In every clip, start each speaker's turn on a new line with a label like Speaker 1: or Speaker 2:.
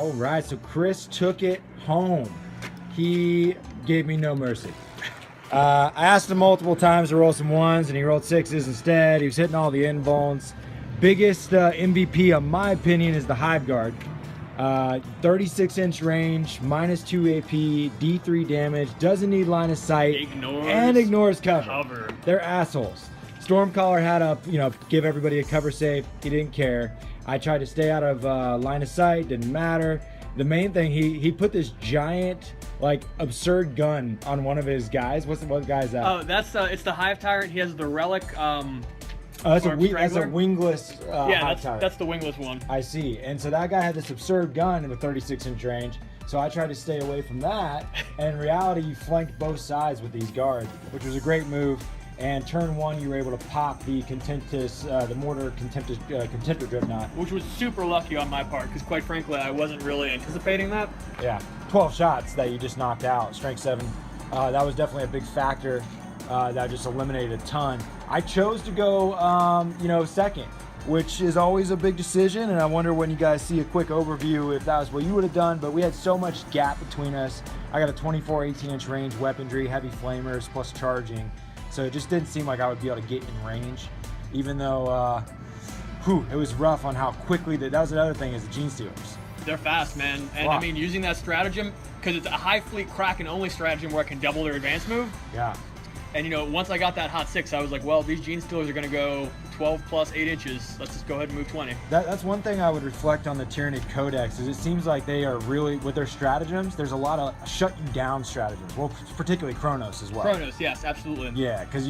Speaker 1: All right, so Chris took it home. He gave me no mercy. I asked him multiple times to roll some ones, and he rolled sixes instead. He was hitting all the involns. Biggest MVP, in my opinion, is the Hive Guard. 36-inch range, -2 AP, D3 damage, doesn't need line of sight, ignores cover. They're assholes. Stormcaller had to, give everybody a cover save. He didn't care. I tried to stay out of line of sight, didn't matter. The main thing, he put this giant, absurd gun on one of his guys. What guy is that?
Speaker 2: Oh, that's it's the Hive Tyrant. He has the relic.
Speaker 1: That's a wingless Hive Tyrant.
Speaker 2: That's the wingless one.
Speaker 1: I see. And so that guy had this absurd gun in the 36-inch range. So I tried to stay away from that. And in reality, you flanked both sides with these guards, which was a great move. And turn one, you were able to pop the the mortar Contemptor Dreadnought.
Speaker 2: Which was super lucky on my part, because quite frankly, I wasn't really anticipating that.
Speaker 1: Yeah, 12 shots that you just knocked out, strength 7. That was definitely a big factor. That just eliminated a ton. I chose to go, second, which is always a big decision. And I wonder when you guys see a quick overview if that was what you would have done. But we had so much gap between us. I got a 24 18-inch range weaponry, heavy flamers, plus charging. So it just didn't seem like I would be able to get in range, even though it was rough on how quickly that was another thing is the Gene Stealers.
Speaker 2: They're fast, man. And I mean, using that stratagem, because it's a high fleet Kraken only stratagem where I can double their advance move.
Speaker 1: Yeah.
Speaker 2: And once I got that hot 6, I was like, well, these Gene Stealers are going to go 12 plus 8 inches. Let's just go ahead and move 20.
Speaker 1: That's one thing I would reflect on the Tyranid Codex is it seems like they are really, with their stratagems, there's a lot of shut you down stratagems. Well, particularly Kronos as well.
Speaker 2: Kronos, yes, absolutely.
Speaker 1: Yeah, because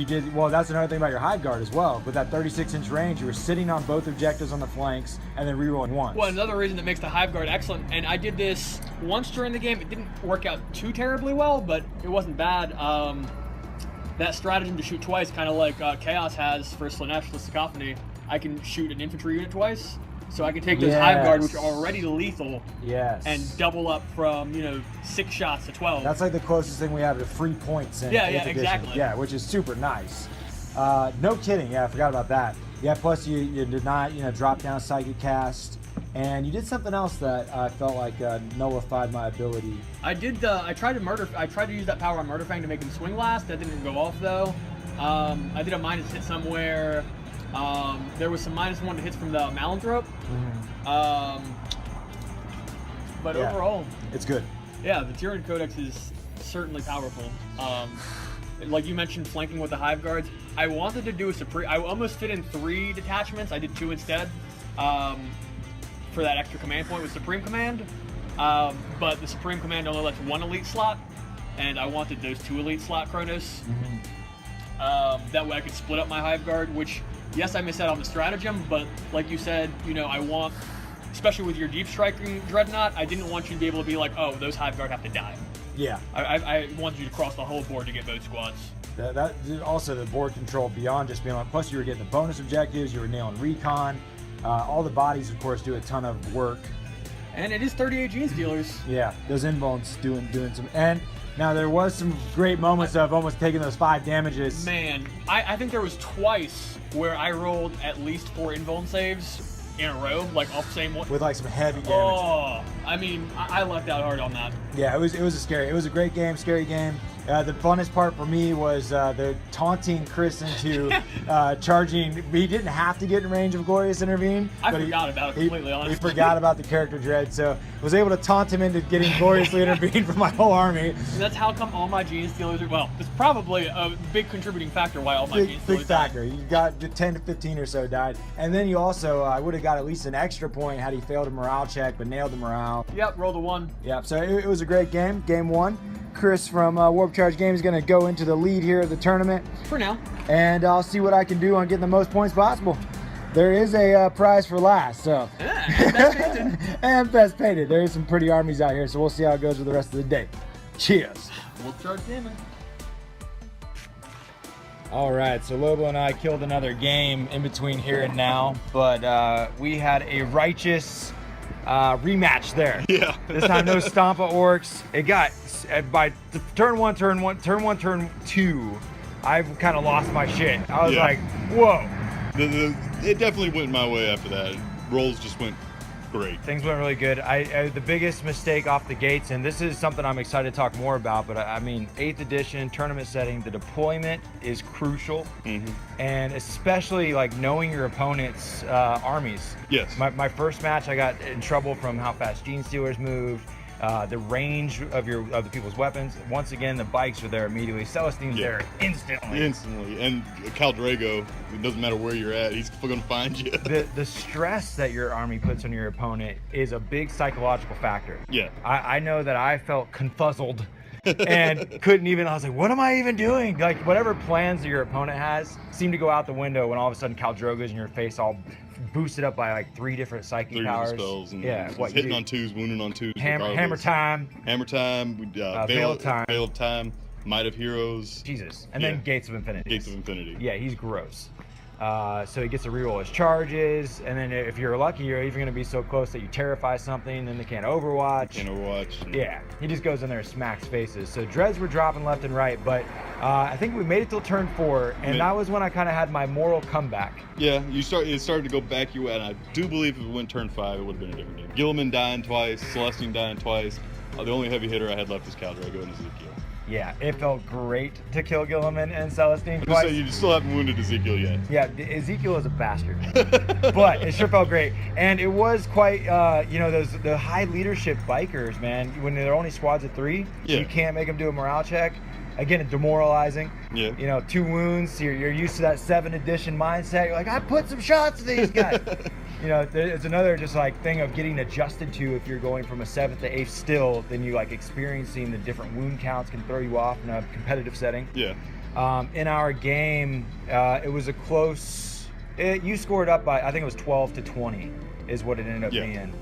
Speaker 1: that's another thing about your Hive Guard as well. With that 36-inch range, you were sitting on both objectives on the flanks and then rerolling once.
Speaker 2: Well, another reason that makes the Hive Guard excellent, and I did this once during the game. It didn't work out too terribly well, but it wasn't bad. That stratagem to shoot twice, kind of like Chaos has for Slanesh, the Cacophony, I can shoot an infantry unit twice. So I can take those Hive Guard, which are already lethal, and double up from, 6 shots to 12.
Speaker 1: That's like the closest thing we have to free points in 8th edition.
Speaker 2: Exactly.
Speaker 1: Yeah, which is super nice. No kidding, yeah, I forgot about that. Yeah, plus you did not, drop down Psychic Cast. And you did something else that I felt like nullified my ability. I
Speaker 2: tried to use that power on Murderfang to make him swing last. That didn't go off though. I did a minus hit somewhere. There was some -1 to hits from the Malanthrope. But overall,
Speaker 1: it's good.
Speaker 2: Yeah, the Tyranid Codex is certainly powerful. Like you mentioned, flanking with the Hive Guards. I wanted to do a Supreme. I almost fit in 3 detachments. I did 2 instead. For that extra command point with Supreme Command, but the Supreme Command only lets 1 elite slot, and I wanted those 2 elite slot Kronos. That way I could split up my Hive Guard, which, yes, I missed out on the stratagem, but like you said, I want, especially with your deep striking Dreadnought, I didn't want you to be able to be like, oh, those Hive Guard have to die.
Speaker 1: Yeah.
Speaker 2: I wanted you to cross the whole board to get both squads.
Speaker 1: That also the board control beyond just being like, plus you were getting the bonus objectives, you were nailing recon. All the bodies, of course, do a ton of work.
Speaker 2: And it is 38 Gene Stealers.
Speaker 1: Yeah, those involves doing some. And now there was some great moments of almost taking those 5 damages.
Speaker 2: Man, I think there was twice where I rolled at least 4 invuln saves in a row, like off the same one.
Speaker 1: With some heavy damage.
Speaker 2: Oh, I mean, I lucked out hard on that.
Speaker 1: Yeah, it was a great game, scary game. The funnest part for me was the taunting Chris into charging. He didn't have to get in range of Glorious Intervene.
Speaker 2: I forgot about it completely, honestly.
Speaker 1: He forgot about the character dread, so was able to taunt him into getting Gloriously Intervene for my whole army.
Speaker 2: And that's how come all my Gene Stealers are, well, it's probably a big contributing factor why all my Gene Stealers
Speaker 1: Big factor. You got 10 to 15 or so died. And then you also, I would have got at least an extra point had he failed a morale check, but nailed the morale.
Speaker 2: Yep, rolled a 1.
Speaker 1: Yep, so it was a great game, game 1. Chris from Warp Charge Games is going to go into the lead here of the tournament.
Speaker 2: For now.
Speaker 1: And I'll see what I can do on getting the most points possible. There is a prize for last, so.
Speaker 2: And best painted.
Speaker 1: And best painted. There is some pretty armies out here, so we'll see how it goes with the rest of the day. Cheers.
Speaker 2: Warp Charge Gaming.
Speaker 1: All right, so Lobo and I killed another game in between here and now, but we had a righteous rematch there.
Speaker 3: Yeah.
Speaker 1: This time no Stompa Orcs. It got by turn 2. I've kind of lost my shit. I was like, whoa.
Speaker 3: It definitely went my way after that. Rolls just went great.
Speaker 1: Things went really good. The biggest mistake off the gates, and this is something I'm excited to talk more about, but I mean, 8th edition tournament setting, the deployment is crucial, and especially like knowing your opponent's armies.
Speaker 3: Yes.
Speaker 1: My first match, I got in trouble from how fast Gene Stealers moved. The range of the people's weapons. Once again, the bikes are there immediately. Celestine's there instantly.
Speaker 3: And Caldrago, it doesn't matter where you're at, he's going to find you.
Speaker 1: The stress that your army puts on your opponent is a big psychological factor.
Speaker 3: Yeah.
Speaker 1: I know that I felt confuzzled and couldn't even, I was like, what am I even doing? Like, whatever plans that your opponent has seem to go out the window when all of a sudden Caldrogo's in your face all boosted up by like 3 different psychic powers.
Speaker 3: Spells and
Speaker 1: hitting
Speaker 3: on 2s, wounding on 2s.
Speaker 1: Hammer time.
Speaker 3: Veil of Time, Might of Heroes.
Speaker 1: Jesus. And then Gates of Infinity.
Speaker 3: Gates of Infinity.
Speaker 1: Yeah, he's gross. So he gets to reroll his charges, and then if you're lucky, you're even going to be so close that you terrify something, then they can't overwatch. Yeah, he just goes in there and smacks faces. So dreads were dropping left and right, but I think we made it till turn 4, and that was when I kind of had my moral comeback.
Speaker 3: Yeah, it started to go back your way, and I do believe if it went turn 5, it would have been a different game. Gilliman dying twice, Celestine dying twice. The only heavy hitter I had left was Caldrago and Ezekiel.
Speaker 1: Yeah, it felt great to kill Gilliman and Celestine twice.
Speaker 3: Just say you still haven't wounded Ezekiel yet.
Speaker 1: Yeah, Ezekiel is a bastard, but it sure felt great, and it was quite, the high leadership bikers, man. When they're only squads of 3, you can't make them do a morale check. Again, demoralizing.
Speaker 3: Yeah.
Speaker 1: 2 wounds. You're used to that 7th edition mindset. You're like, I put some shots to these guys. It's another just like thing of getting adjusted to if you're going from a 7th to 8th still, then you like experiencing the different wound counts can throw you off in a competitive setting.
Speaker 3: Yeah.
Speaker 1: In our game, it was a close. You scored up by, I think it was 12-20, is what it ended up being.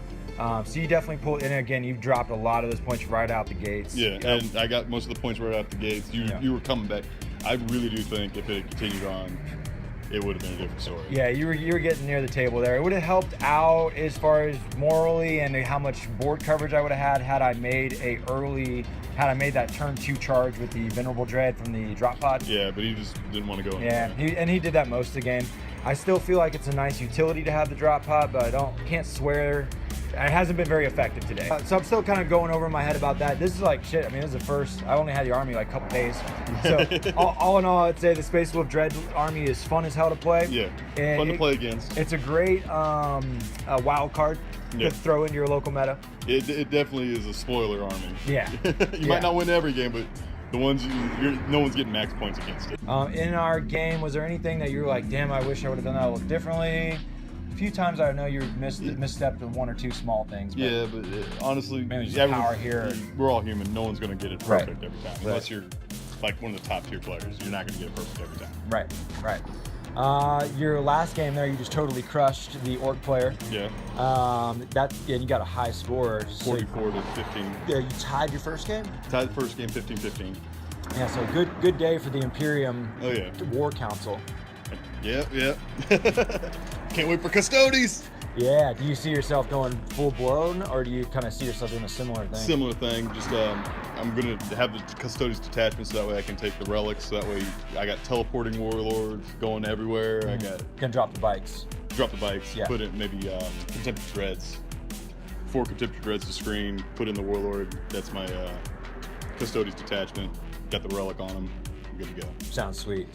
Speaker 1: So you definitely pulled, and again, you've dropped a lot of those points right out the gates.
Speaker 3: Yeah, and I got most of the points right out the gates. You were coming back. I really do think if it had continued on, it would have been a different story.
Speaker 1: Yeah, you were getting near the table there. It would have helped out as far as morally and how much board coverage I would have had I made that turn 2 charge with the Venerable Dread from the drop pod.
Speaker 3: Yeah, but he just didn't want to go in.
Speaker 1: Yeah, he did that most of the game. I still feel like it's a nice utility to have the drop pod, but can't swear. It hasn't been very effective today. So I'm still kind of going over in my head about that. This is like shit. I mean, this is the first. I only had the army like a couple days. So all in all, I'd say the Space Wolf Dread army is fun as hell to play.
Speaker 3: Yeah,
Speaker 1: and
Speaker 3: fun to play against.
Speaker 1: It's a great wild card to throw into your local meta.
Speaker 3: It definitely is a spoiler army.
Speaker 1: Yeah.
Speaker 3: You might not win every game, but the ones no one's getting max points against it.
Speaker 1: In our game, was there anything that you were like, damn, I wish I would have done that a little differently? A few times I know you misstepped on 1 or 2 small things. But
Speaker 3: yeah, but honestly,
Speaker 1: power here.
Speaker 3: We're all human. No one's going to get it perfect every time. Unless you're like one of the top tier players, you're not going to get it perfect every time.
Speaker 1: Right. Your last game there, you just totally crushed the Orc player.
Speaker 3: Yeah.
Speaker 1: You got a high score.
Speaker 3: 44 to 15.
Speaker 1: Yeah, you tied your first game?
Speaker 3: Tied the first game 15-15.
Speaker 1: Yeah, so good day for the Imperium War Council.
Speaker 3: Yeah. Can't wait for Custodes.
Speaker 1: Yeah, do you see yourself going full blown, or do you kind of see yourself doing a similar thing?
Speaker 3: Similar thing, just I'm going to have the Custodes detachment so that way I can take the relics, so that way I got teleporting warlords going everywhere. I got...
Speaker 1: Gonna drop the bikes.
Speaker 3: Put in maybe Contemptuous Dreads. 4 Contemptuous Dreads to screen, put in the warlord. That's my Custodes detachment. Got the relic on them. I'm good to go.
Speaker 1: Sounds sweet.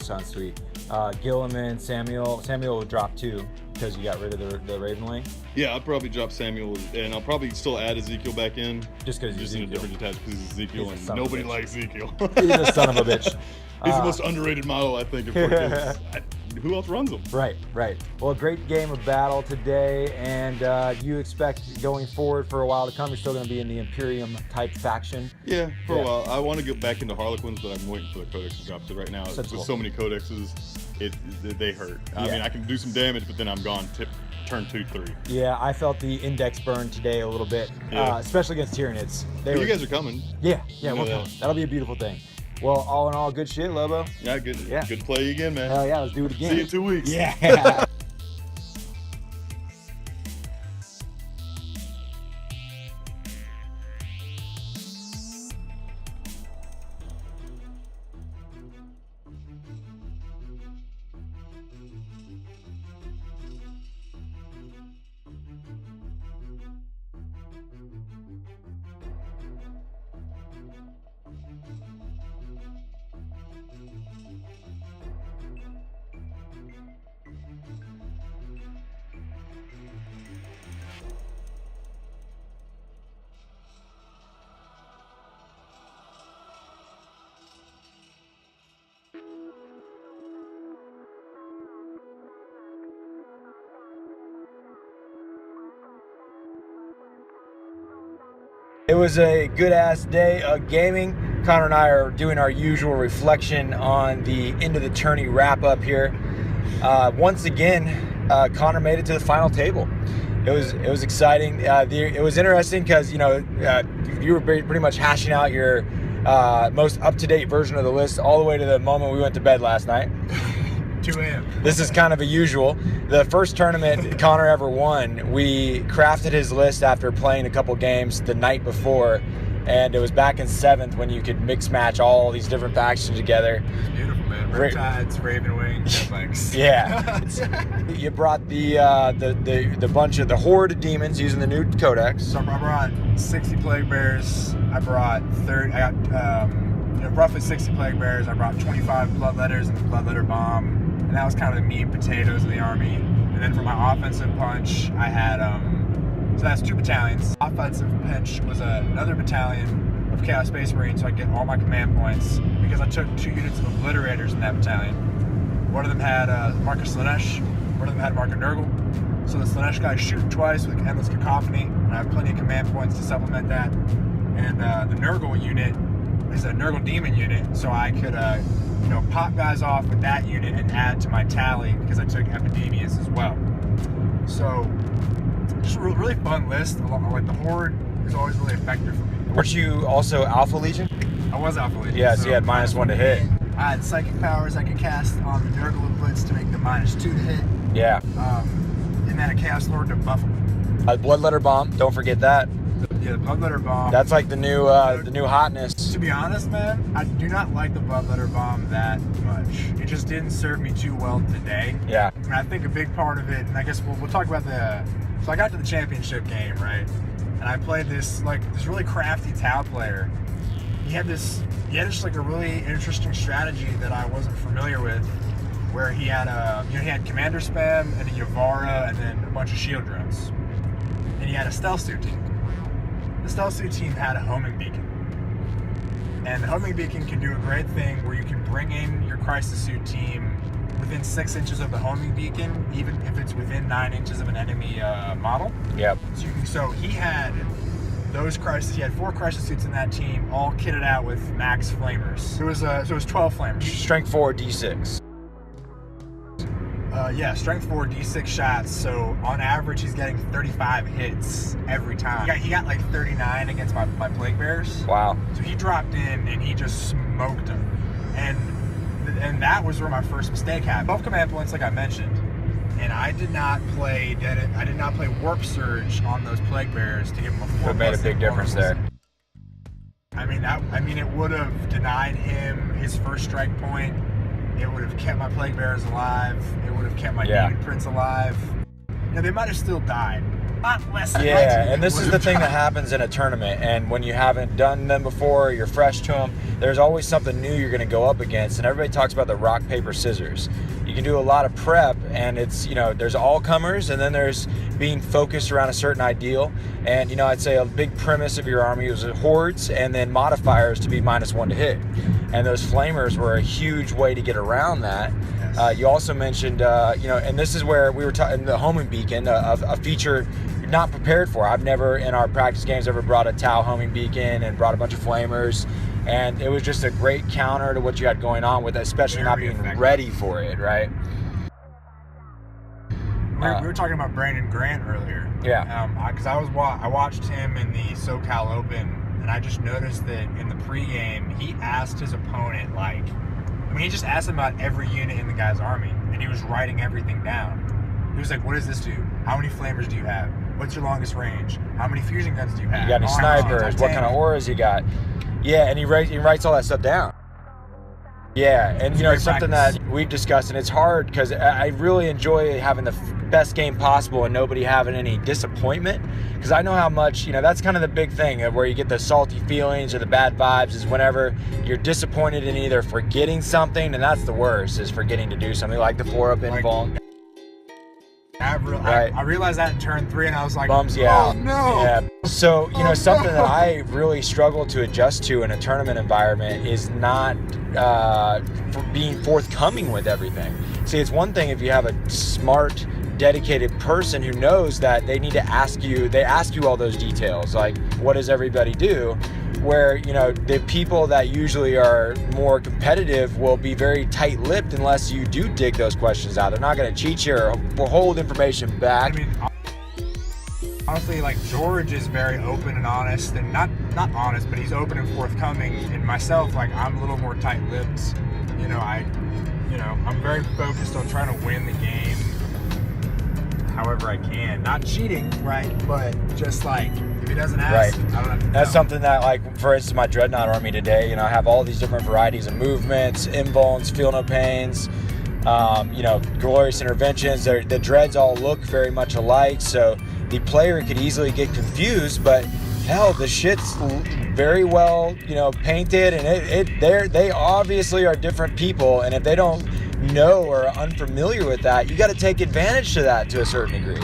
Speaker 1: Gilliman, Samuel will drop 2 because you got rid of the Ravenwing.
Speaker 3: Yeah, I'll probably drop Samuel, and I'll probably still add Ezekiel back in.
Speaker 1: Just because
Speaker 3: in a different detachment because he's Ezekiel, and nobody likes Ezekiel.
Speaker 1: He's a son of a bitch.
Speaker 3: He's the most underrated model, I think, in 40k. Who else runs them?
Speaker 1: Right. Well, a great game of battle today, and you expect going forward for a while to come, you're still going to be in the Imperium type faction.
Speaker 3: Yeah, for a while. I want to get back into Harlequins, but I'm waiting for the codex to drop. So right now, with so many codexes, they hurt. I mean, I can do some damage, but then I'm gone. Turn 2-3.
Speaker 1: Yeah, I felt the index burn today a little bit, especially against Tyranids.
Speaker 3: You guys are coming.
Speaker 1: Yeah, we're coming. That'll be a beautiful thing. Well, all in all, good shit, Lobo.
Speaker 3: Yeah, good. Yeah. Good to play you again, man.
Speaker 1: Hell yeah, let's do it again.
Speaker 3: See you in 2 weeks.
Speaker 1: Yeah. It was a good-ass day of gaming. Connor and I are doing our usual reflection on the end of the tourney wrap-up here. Once again, Connor made it to the final table. It was exciting. It was interesting because you were pretty much hashing out your most up-to-date version of the list all the way to the moment we went to bed last night.
Speaker 4: 2 a.m.
Speaker 1: This is kind of a usual. The first tournament Connor ever won, we crafted his list after playing a couple games the night before, and it was back in 7th when you could mix match all these different factions together.
Speaker 4: It's beautiful, man. Riptides, Raven Wings, Legs.
Speaker 1: Yeah. You brought the bunch of the horde of demons using the new codex.
Speaker 4: So I brought 60 Plague Bears. I brought roughly 60 Plague Bears. I brought 25 Bloodletters and the Bloodletter Bomb. And that was kind of the meat and potatoes of the army. And then for my offensive punch, I had, so that's 2 battalions. Offensive pinch was another battalion of Chaos Space Marines, so I get all my command points because I took 2 units of Obliterators in that battalion. One of them had Marker Slanesh, one of them had Marker Nurgle. So the Slanesh guy shooting twice with Endless Cacophony, and I have plenty of command points to supplement that. And the Nurgle unit is a Nurgle Demon unit, so I could pop guys off with that unit and add to my tally because I took Epidemius as well. So just a really fun list. Like the Horde is always really effective for me.
Speaker 1: Weren't you also Alpha Legion?
Speaker 4: I was Alpha Legion.
Speaker 1: Yeah, so you had -1 to hit.
Speaker 4: I had psychic powers I could cast on the Nurgle and Blitz to make the -2 to hit.
Speaker 1: Yeah.
Speaker 4: And then a Chaos Lord to buff them.
Speaker 1: Bloodletter Bomb, don't forget that.
Speaker 4: Yeah, the Bloodletter Bomb.
Speaker 1: That's like the new hotness.
Speaker 4: To be honest, man, I do not like the Bloodletter Bomb that much. It just didn't serve me too well today.
Speaker 1: Yeah.
Speaker 4: And I think a big part of it, and I guess we'll talk about so I got to the championship game, right? And I played this really crafty Tau player. He had just like a really interesting strategy that I wasn't familiar with, where he had he had commander spam and a Yavara and then a bunch of shield drones. And he had a stealth suit team. The stealth suit team had a homing beacon. And the homing beacon can do a great thing where you can bring in your crisis suit team within 6 inches of the homing beacon, even if it's within 9 inches of an enemy model.
Speaker 1: Yep.
Speaker 4: So he had he had 4 crisis suits in that team, all kitted out with max flamers. So it was 12 flamers.
Speaker 1: Strength 4 D6.
Speaker 4: Strength 4 D6 shots. So on average, he's getting 35 hits every time. He got like 39 against my Plague Bears.
Speaker 1: Wow.
Speaker 4: So he dropped in and he just smoked them. And that was where my first mistake happened. 12 command points, like I mentioned. And I did not play Warp Surge on those Plague Bears to give him a 4+.
Speaker 1: It made a big difference there.
Speaker 4: I mean, it would have denied him his first strike point. It would have kept my Plague Bears alive. It would have kept my Demon Prince alive. They might have still died. Not less than
Speaker 1: and this is the thing that happens in a tournament. And when you haven't done them before, you're fresh to them, there's always something new you're going to go up against. And everybody talks about the rock, paper, scissors. You can do a lot of prep, and it's, there's all comers, and then there's being focused around a certain ideal. And, I'd say a big premise of your army was hordes and then modifiers to be -1 to hit. And those flamers were a huge way to get around that. Yes. You also mentioned, and this is where we were talking, the homing beacon, a feature you're not prepared for. I've never, in our practice games, ever brought a Tau homing beacon and brought a bunch of flamers. And it was just a great counter to what you had going on with it, especially not being ready for it, right?
Speaker 4: We were talking about Brandon Grant earlier.
Speaker 1: Yeah.
Speaker 4: Because I watched him in the SoCal Open, and I just noticed that in the pregame, he asked his opponent, he just asked him about every unit in the guy's army, and he was writing everything down. He was like, what does this do? How many flamers do you have? What's your longest range? How many fusion guns do you have?
Speaker 1: You got any snipers? What kind of auras you got? Yeah, and he writes all that stuff down. Yeah, and it's something that we've discussed, and it's hard because I really enjoy having the best game possible and nobody having any disappointment, because I know how much, that's kind of the big thing of where you get the salty feelings or the bad vibes is whenever you're disappointed in either forgetting something, and that's the worst, is forgetting to do something like the 4-up invuln.
Speaker 4: I realized that in turn 3, and I was like,
Speaker 1: bums you
Speaker 4: oh
Speaker 1: out.
Speaker 4: no.
Speaker 1: Yeah. So, something that I really struggle to adjust to in a tournament environment is not for being forthcoming with everything. See, it's one thing if you have a smart, dedicated person who knows that they need to ask you all those details, like what does everybody do, where the people that usually are more competitive will be very tight-lipped unless you do dig those questions out. They're not going to cheat you or hold information back.
Speaker 4: I mean, honestly, like, George is very open and honest, and not honest, but he's open and forthcoming. And myself, like, I'm a little more tight-lipped. I'm very focused on trying to win the game however I can. Not cheating, right? But just like, if he doesn't ask,
Speaker 1: right.
Speaker 4: I don't know.
Speaker 1: That's something that, like, for instance, my Dreadnought army today, I have all these different varieties of movements, invulns, feel no pains, glorious interventions. The dreads all look very much alike, so the player could easily get confused, but hell, the shit's very well, painted, and they obviously are different people, and if they don't know or are unfamiliar with that, you got to take advantage to that to a certain degree.